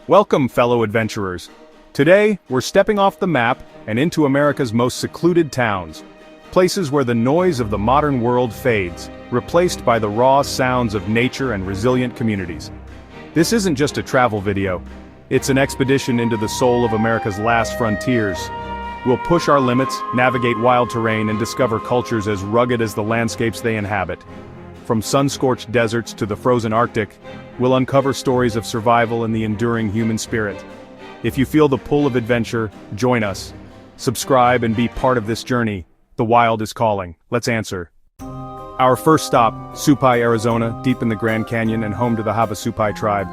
Welcome, fellow adventurers. Today, we're stepping off the map and into America's most secluded towns. Places where the noise of the modern world fades, replaced by the raw sounds of nature and resilient communities. This isn't just a travel video. It's an expedition into the soul of America's last frontiers. We'll push our limits, navigate wild terrain, and discover cultures as rugged as the landscapes they inhabit. From sun-scorched deserts to the frozen Arctic, we'll uncover stories of survival and the enduring human spirit. If you feel the pull of adventure, join us. Subscribe and be part of this journey. The wild is calling. Let's answer. Our first stop, Supai, Arizona, deep in the Grand Canyon and home to the Havasupai tribe.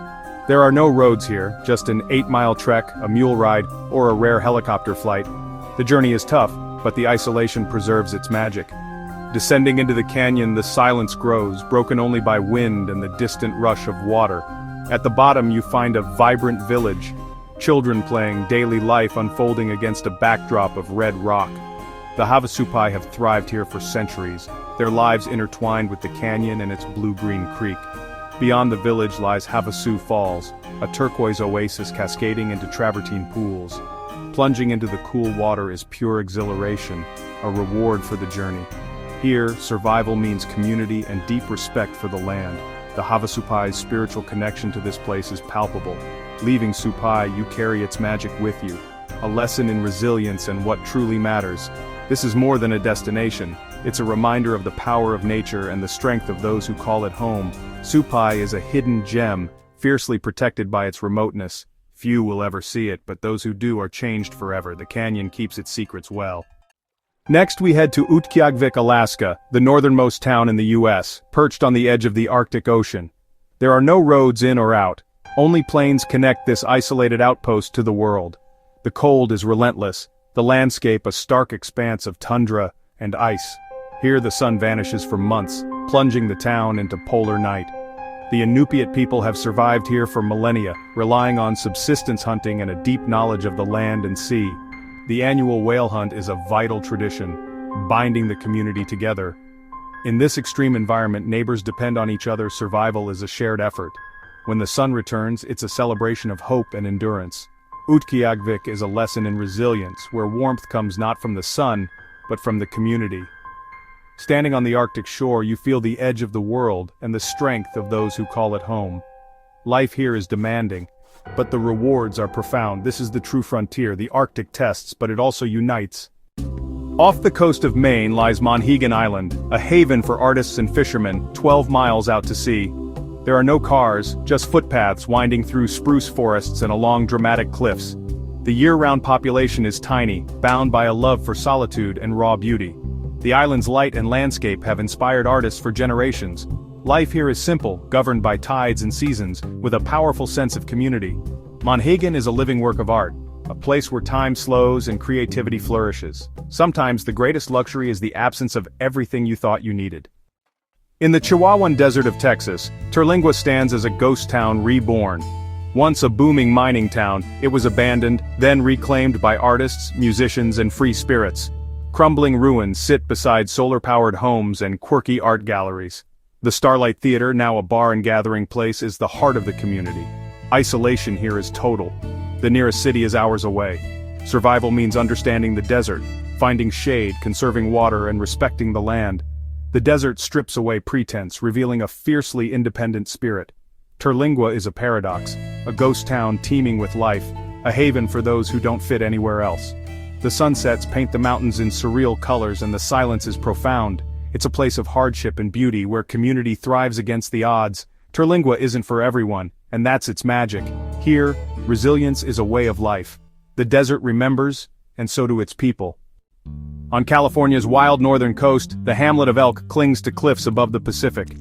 There are no roads here, just an 8-mile trek, a mule ride, or a rare helicopter flight. The journey is tough, but the isolation preserves its magic. Descending into the canyon, the silence grows, broken only by wind and the distant rush of water. At the bottom you find a vibrant village. Children playing, daily life unfolding against a backdrop of red rock. The Havasupai have thrived here for centuries, their lives intertwined with the canyon and its blue-green creek. Beyond the village lies Havasu Falls, a turquoise oasis cascading into travertine pools. Plunging into the cool water is pure exhilaration, a reward for the journey. Here, survival means community and deep respect for the land. The Havasupai's spiritual connection to this place is palpable. Leaving Supai, you carry its magic with you. A lesson in resilience and what truly matters. This is more than a destination. It's a reminder of the power of nature and the strength of those who call it home. Supai is a hidden gem, fiercely protected by its remoteness. Few will ever see it, but those who do are changed forever. The canyon keeps its secrets well. Next we head to Utqiagvik, Alaska, the northernmost town in the US, perched on the edge of the Arctic Ocean. There are no roads in or out. Only plains connect this isolated outpost to the world. The cold is relentless, the landscape a stark expanse of tundra and ice. Here the sun vanishes for months, plunging the town into polar night. The Inupiat people have survived here for millennia, relying on subsistence hunting and a deep knowledge of the land and sea. The annual whale hunt is a vital tradition, binding the community together. In this extreme environment, neighbors depend on each other. Survival is a shared effort. When the sun returns, it's a celebration of hope and endurance. Utqiagvik is a lesson in resilience, where warmth comes not from the sun, but from the community. Standing on the Arctic shore, you feel the edge of the world and the strength of those who call it home. Life here is demanding, but the rewards are profound. This is the true frontier. The Arctic tests, but it also unites. Off the coast of Maine lies Monhegan Island, a haven for artists and fishermen, 12 miles out to sea. There are no cars, just footpaths winding through spruce forests and along dramatic cliffs. The year-round population is tiny, bound by a love for solitude and raw beauty. The island's light and landscape have inspired artists for generations. Life here is simple, governed by tides and seasons, with a powerful sense of community. Monhegan is a living work of art, a place where time slows and creativity flourishes. Sometimes the greatest luxury is the absence of everything you thought you needed. In the Chihuahuan Desert of Texas, Terlingua stands as a ghost town reborn. Once a booming mining town, it was abandoned, then reclaimed by artists, musicians, and free spirits. Crumbling ruins sit beside solar-powered homes and quirky art galleries. The Starlight Theater, now a bar and gathering place, is the heart of the community. Isolation here is total. The nearest city is hours away. Survival means understanding the desert, finding shade, conserving water, and respecting the land. The desert strips away pretense, revealing a fiercely independent spirit. Terlingua is a paradox, a ghost town teeming with life, a haven for those who don't fit anywhere else. The sunsets paint the mountains in surreal colors and the silence is profound. It's a place of hardship and beauty where community thrives against the odds. Terlingua isn't for everyone, and that's its magic. Here, resilience is a way of life. The desert remembers, and so do its people. On California's wild northern coast, the hamlet of Elk clings to cliffs above the Pacific.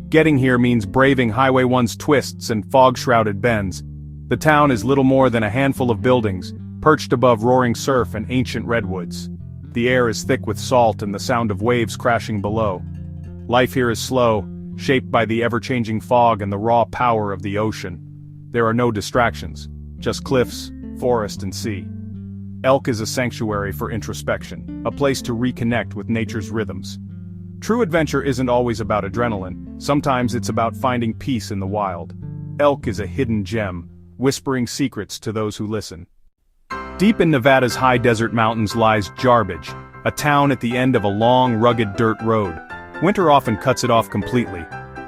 Getting here means braving Highway 1's twists and fog-shrouded bends. The town is little more than a handful of buildings, perched above roaring surf and ancient redwoods. The air is thick with salt and the sound of waves crashing below. Life here is slow, shaped by the ever-changing fog and the raw power of the ocean. There are no distractions, just cliffs, forest, and sea. Elk is a sanctuary for introspection, a place to reconnect with nature's rhythms. True adventure isn't always about adrenaline, sometimes it's about finding peace in the wild. Elk is a hidden gem, whispering secrets to those who listen. Deep in Nevada's high desert mountains lies Jarbidge, a town at the end of a long, rugged dirt road. Winter often cuts it off completely.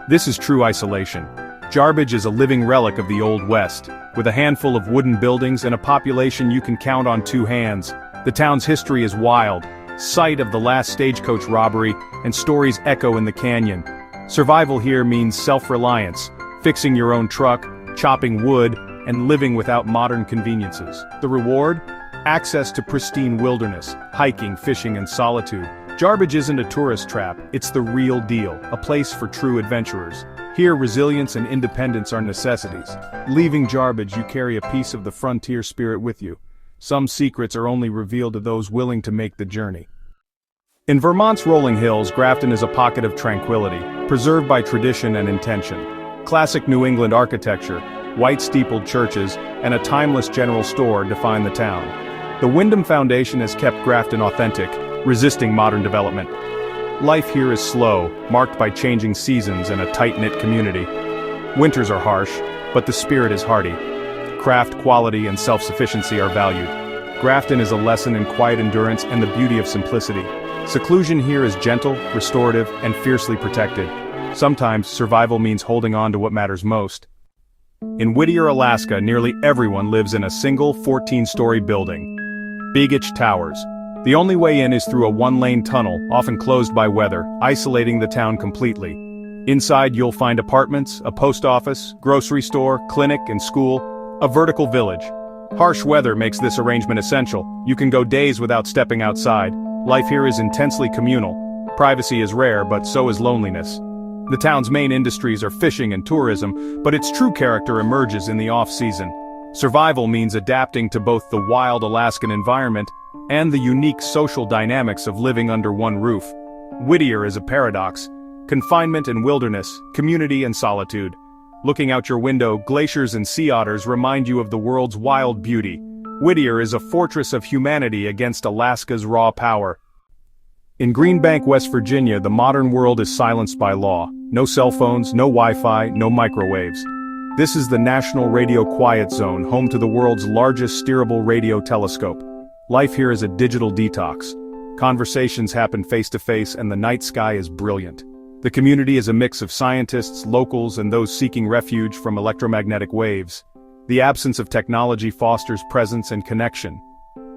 This is true isolation. Jarbidge is a living relic of the Old West, with a handful of wooden buildings and a population you can count on two hands. The town's history is wild, site of the last stagecoach robbery, and stories echo in the canyon. Survival here means self-reliance, fixing your own truck, chopping wood, and living without modern conveniences. The reward? Access to pristine wilderness, hiking, fishing, and solitude. Jarbidge isn't a tourist trap, it's the real deal, a place for true adventurers. Here resilience and independence are necessities. Leaving Jarbidge, you carry a piece of the frontier spirit with you. Some secrets are only revealed to those willing to make the journey. In Vermont's rolling hills, Grafton is a pocket of tranquility, preserved by tradition and intention. Classic New England architecture, white steepled churches, and a timeless general store define the town. The Wyndham Foundation has kept Grafton authentic, resisting modern development. Life here is slow, marked by changing seasons and a tight-knit community. Winters are harsh, but the spirit is hearty. Craft quality and self-sufficiency are valued. Grafton is a lesson in quiet endurance and the beauty of simplicity. Seclusion here is gentle, restorative, and fiercely protected. Sometimes survival means holding on to what matters most. In Whittier, Alaska, nearly everyone lives in a single 14-story building. Beagich Towers. The only way in is through a one-lane tunnel, often closed by weather, isolating the town completely. Inside you'll find apartments, a post office, grocery store, clinic, and school, a vertical village. Harsh weather makes this arrangement essential. You can go days without stepping outside. Life here is intensely communal. Privacy is rare, but so is loneliness. The town's main industries are fishing and tourism, but its true character emerges in the off-season. Survival means adapting to both the wild Alaskan environment and the unique social dynamics of living under one roof. Whittier is a paradox. Confinement and wilderness, community and solitude. Looking out your window, glaciers and sea otters remind you of the world's wild beauty. Whittier is a fortress of humanity against Alaska's raw power. In Greenbank, West Virginia, the modern world is silenced by law. No cell phones, no Wi-Fi, no microwaves. This is the National Radio Quiet Zone, home to the world's largest steerable radio telescope. Life here is a digital detox. Conversations happen face-to-face and the night sky is brilliant. The community is a mix of scientists, locals, and those seeking refuge from electromagnetic waves. The absence of technology fosters presence and connection.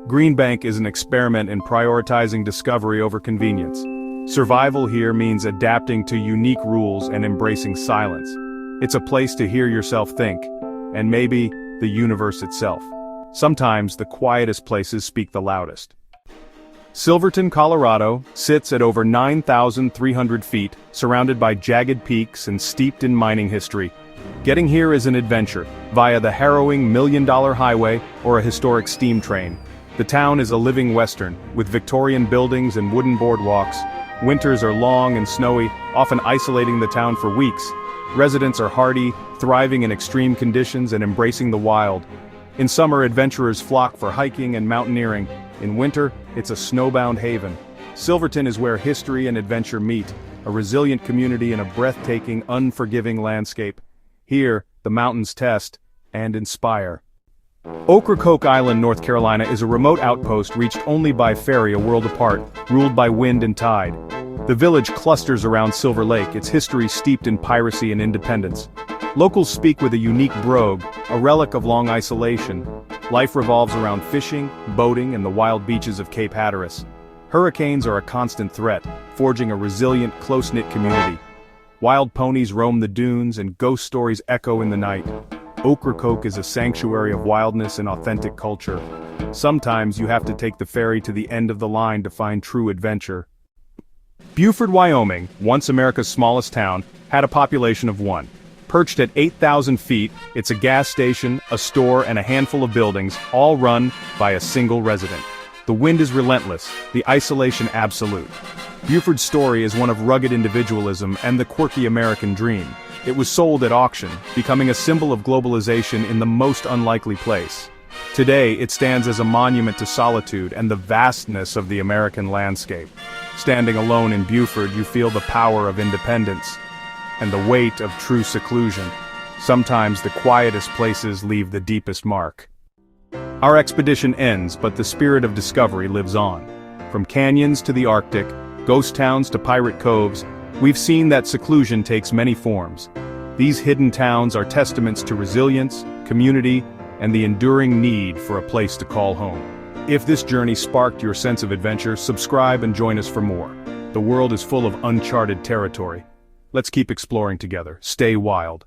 Greenbank is an experiment in prioritizing discovery over convenience. Survival here means adapting to unique rules and embracing silence. It's a place to hear yourself think, and maybe the universe itself. Sometimes the quietest places speak the loudest. Silverton, Colorado, sits at over 9,300 feet, surrounded by jagged peaks and steeped in mining history. Getting here is an adventure, via the harrowing million-dollar highway or a historic steam train. The town is a living western, with Victorian buildings and wooden boardwalks. Winters are long and snowy, often isolating the town for weeks. Residents are hardy, thriving in extreme conditions and embracing the wild. In summer, adventurers flock for hiking and mountaineering. In winter, it's a snowbound haven. Silverton is where history and adventure meet, a resilient community in a breathtaking, unforgiving landscape. Here, the mountains test and inspire. Ocracoke Island, North Carolina is a remote outpost reached only by ferry a world apart, ruled by wind and tide. The village clusters around Silver Lake, its history steeped in piracy and independence. Locals speak with a unique brogue, a relic of long isolation. Life revolves around fishing, boating, and the wild beaches of Cape Hatteras. Hurricanes are a constant threat, forging a resilient, close-knit community. Wild ponies roam the dunes and ghost stories echo in the night. Ocracoke is a sanctuary of wildness and authentic culture. Sometimes you have to take the ferry to the end of the line to find true adventure. Beaufort, Wyoming, once America's smallest town, had a population of 1. Perched at 8,000 feet, it's a gas station, a store, and a handful of buildings, all run by a single resident. The wind is relentless, the isolation absolute. Beaufort's story is one of rugged individualism and the quirky American dream. It was sold at auction, becoming a symbol of globalization in the most unlikely place. Today, it stands as a monument to solitude and the vastness of the American landscape. Standing alone in Beaufort, you feel the power of independence and the weight of true seclusion. Sometimes the quietest places leave the deepest mark. Our expedition ends, but the spirit of discovery lives on. From canyons to the Arctic, ghost towns to pirate coves, we've seen that seclusion takes many forms. These hidden towns are testaments to resilience, community, and the enduring need for a place to call home. If this journey sparked your sense of adventure, subscribe and join us for more. The world is full of uncharted territory. Let's keep exploring together. Stay wild.